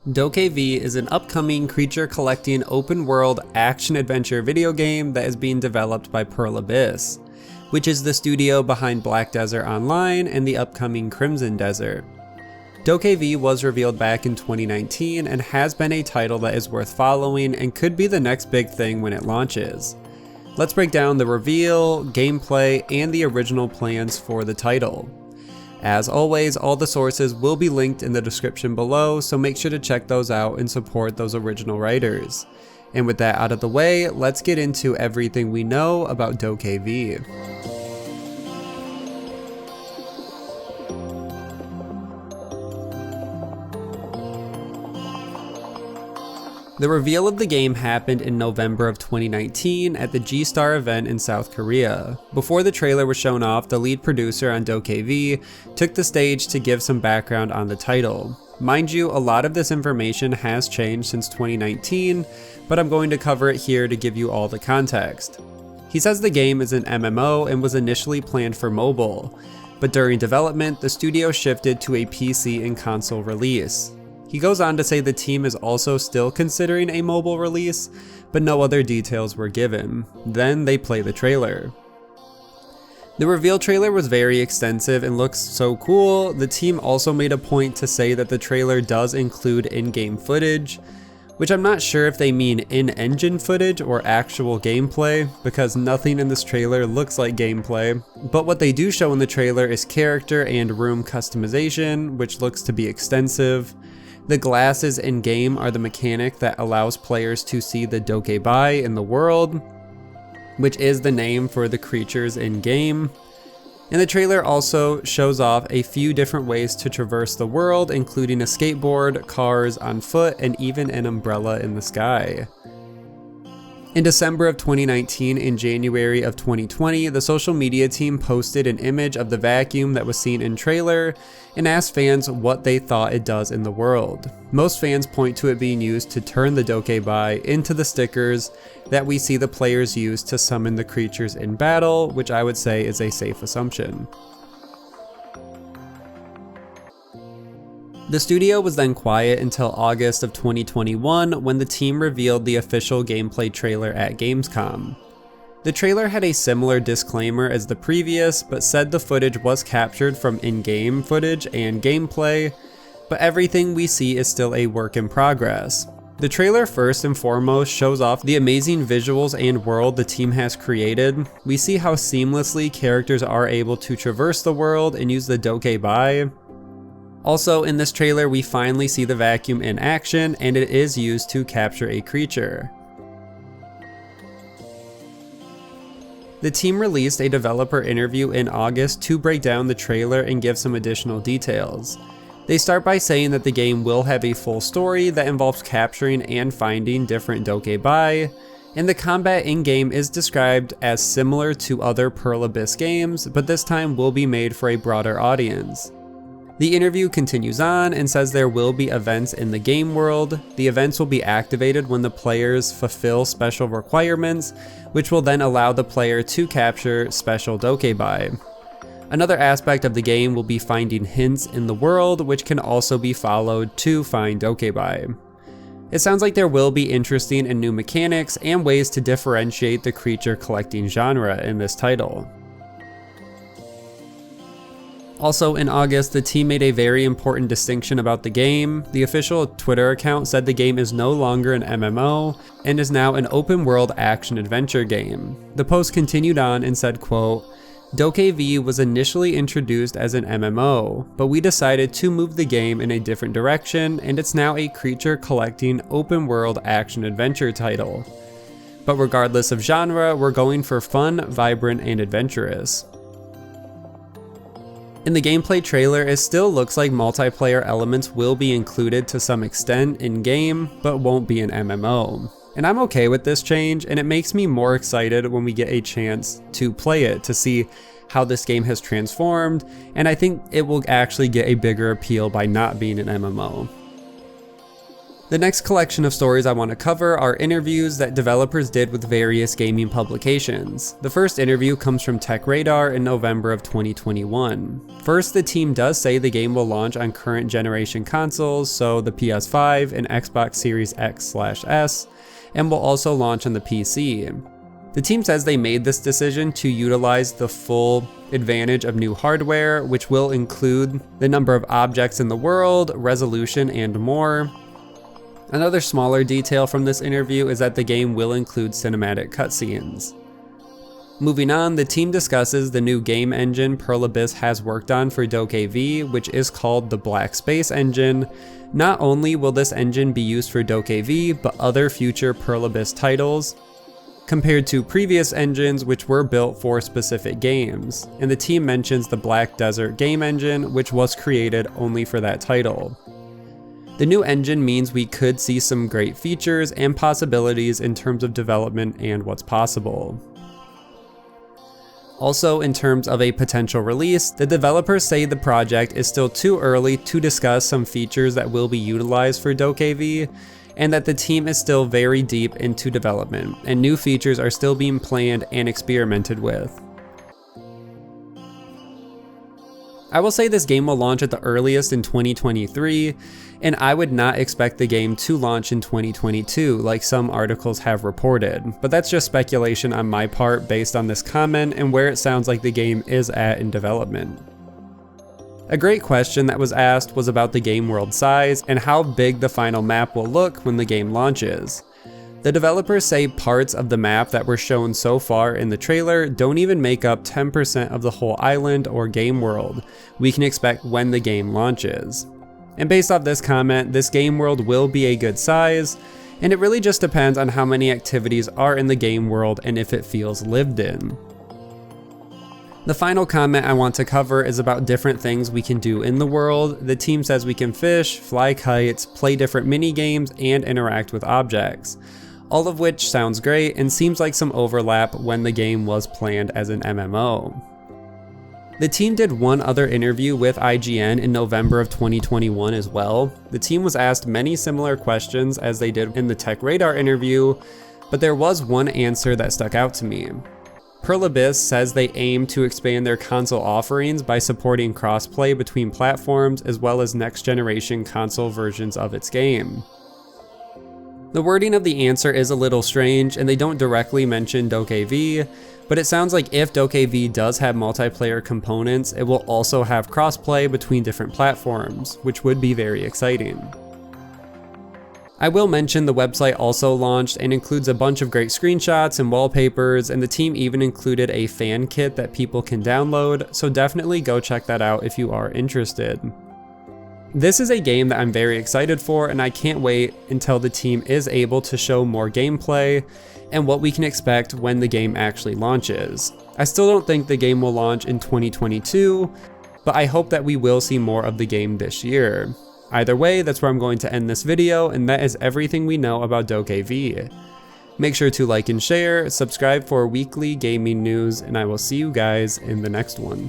DokeV is an upcoming creature collecting open world action adventure video game that is being developed by Pearl Abyss, which is the studio behind Black Desert Online and the upcoming Crimson Desert. DokeV was revealed back in 2019 and has been a title that is worth following and could be the next big thing when it launches. Let's break down the reveal, gameplay, and the original plans for the title. As always, all the sources will be linked in the description below, so make sure to check those out and support those original writers. And with that out of the way, let's get into everything we know about DokeV. The reveal of the game happened in November of 2019 at the G-Star event in South Korea. Before the trailer was shown off, the lead producer on DokeV took the stage to give some background on the title. Mind you, a lot of this information has changed since 2019, but I'm going to cover it here to give you all the context. He says the game is an MMO and was initially planned for mobile, but during development, the studio shifted to a PC and console release. He goes on to say the team is also still considering a mobile release, but no other details were given. Then they play the trailer. The reveal trailer was very extensive and looks so cool. The team also made a point to say that the trailer does include in-game footage, which I'm not sure if they mean in-engine footage or actual gameplay, because nothing in this trailer looks like gameplay. But what they do show in the trailer is character and room customization, which looks to be extensive. The glasses in-game are the mechanic that allows players to see the Dokebai in the world, which is the name for the creatures in-game. And the trailer also shows off a few different ways to traverse the world, including a skateboard, cars on foot, and even an umbrella in the sky. In December of 2019 and January of 2020, the social media team posted an image of the vacuum that was seen in trailer and asked fans what they thought it does in the world. Most fans point to it being used to turn the Dokebai into the stickers that we see the players use to summon the creatures in battle, which I would say is a safe assumption. The studio was then quiet until August of 2021 when the team revealed the official gameplay trailer at Gamescom. The trailer had a similar disclaimer as the previous, but said the footage was captured from in-game footage and gameplay, but everything we see is still a work in progress. The trailer first and foremost shows off the amazing visuals and world the team has created. We see how seamlessly characters are able to traverse the world and use the Dokebai. Also, in this trailer, we finally see the vacuum in action, and it is used to capture a creature. The team released a developer interview in August to break down the trailer and give some additional details. They start by saying that the game will have a full story that involves capturing and finding different Dokebai, and the combat in-game is described as similar to other Pearl Abyss games, but this time will be made for a broader audience. The interview continues on and says there will be events in the game world. The events will be activated when the players fulfill special requirements, which will then allow the player to capture special Dokebai. Another aspect of the game will be finding hints in the world, which can also be followed to find Dokebai. It sounds like there will be interesting and new mechanics and ways to differentiate the creature collecting genre in this title. Also in August, the team made a very important distinction about the game. The official Twitter account said the game is no longer an MMO and is now an open world action adventure game. The post continued on and said, quote, DokeV was initially introduced as an MMO, but we decided to move the game in a different direction and it's now a creature collecting open world action adventure title. But regardless of genre, we're going for fun, vibrant, and adventurous. In the gameplay trailer, it still looks like multiplayer elements will be included to some extent in-game, but won't be an MMO. And I'm okay with this change, and it makes me more excited when we get a chance to play it, to see how this game has transformed, and I think it will actually get a bigger appeal by not being an MMO. The next collection of stories I want to cover are interviews that developers did with various gaming publications. The first interview comes from TechRadar in November of 2021. First, the team does say the game will launch on current generation consoles, so the PS5 and Xbox Series X/S, and will also launch on the PC. The team says they made this decision to utilize the full advantage of new hardware, which will include the number of objects in the world, resolution, and more. Another smaller detail from this interview is that the game will include cinematic cutscenes. Moving on, the team discusses the new game engine Pearl Abyss has worked on for DokeV, which is called the Black Space Engine. Not only will this engine be used for DokeV, but other future Pearl Abyss titles, compared to previous engines which were built for specific games. And the team mentions the Black Desert game engine, which was created only for that title. The new engine means we could see some great features and possibilities in terms of development and what's possible. Also, in terms of a potential release, the developers say the project is still too early to discuss some features that will be utilized for DokeV, and that the team is still very deep into development, and new features are still being planned and experimented with. I will say this game will launch at the earliest in 2023, and I would not expect the game to launch in 2022 like some articles have reported, but that's just speculation on my part based on this comment and where it sounds like the game is at in development. A great question that was asked was about the game world size and how big the final map will look when the game launches. The developers say parts of the map that were shown so far in the trailer don't even make up 10% of the whole island or game world we can expect when the game launches. And based off this comment, this game world will be a good size, and it really just depends on how many activities are in the game world and if it feels lived in. The final comment I want to cover is about different things we can do in the world. The team says we can fish, fly kites, play different mini games, and interact with objects. All of which sounds great and seems like some overlap when the game was planned as an MMO. The team did one other interview with IGN in November of 2021 as well. The team was asked many similar questions as they did in the TechRadar interview, but there was one answer that stuck out to me. Pearl Abyss says they aim to expand their console offerings by supporting crossplay between platforms as well as next generation console versions of its game. The wording of the answer is a little strange, and they don't directly mention DokeV, but it sounds like if DokeV does have multiplayer components, it will also have crossplay between different platforms, which would be very exciting. I will mention the website also launched and includes a bunch of great screenshots and wallpapers, and the team even included a fan kit that people can download, so definitely go check that out if you are interested. This is a game that I'm very excited for, and I can't wait until the team is able to show more gameplay and what we can expect when the game actually launches. I still don't think the game will launch in 2022, but I hope that we will see more of the game this year. Either way, that's where I'm going to end this video, and that is everything we know about DokeV. Make sure to like and share, subscribe for weekly gaming news, and I will see you guys in the next one.